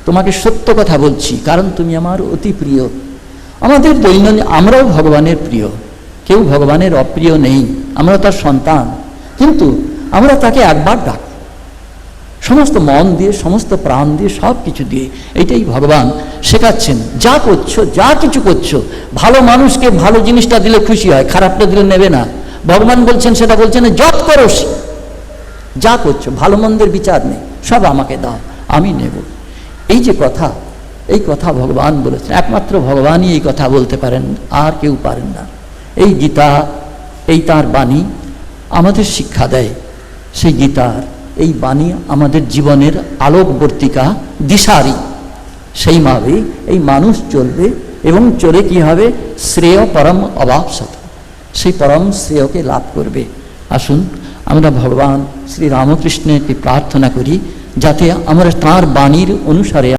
তোমাকে সত্য কথা বলছি, কারণ তুমি আমার অতি প্রিয়। আমাদের দৈনন্দিন আমরাও ভগবানের প্রিয়, কেউ ভগবানের অপ্রিয় নেই, আমরা তার সন্তান। কিন্তু আমরা তাকে একবার ডাক, সমস্ত মন দিয়ে, সমস্ত প্রাণ দিয়ে, সব কিছু দিয়ে। এটাই ভগবান শেখাচ্ছেন। যা করছো, যা কিছু করছো, ভালো মানুষকে ভালো জিনিসটা দিলে খুশি হয়, খারাপটা দিলে নেবে না। ভগবান বলছেন, সেটা বলছেন যত করো, যা করছো ভালো মন্দের বিচার নেই, সব আমাকে দাও, আমি নেব। এই যে কথা, এই কথা ভগবান বলেছেন। একমাত্র ভগবানই এই কথা বলতে পারেন, আর কেউ পারেন না। এই গীতা, এই তার বাণী আমাদের শিক্ষা দেয়। সেই গীতার এই বাণী আমাদের জীবনের আলোকবর্তিকা, দিশারি। সেইভাবেই এই মানুষ চলবে এবং চলে কি হবে? শ্রেয় পরম অবাপসত, সেই পরম শ্রেয়কে লাভ করবে। আসুন আমরা ভগবান শ্রী রামকৃষ্ণকে প্রার্থনা করি, যাতে আমরা তাঁর বাণীর অনুসারে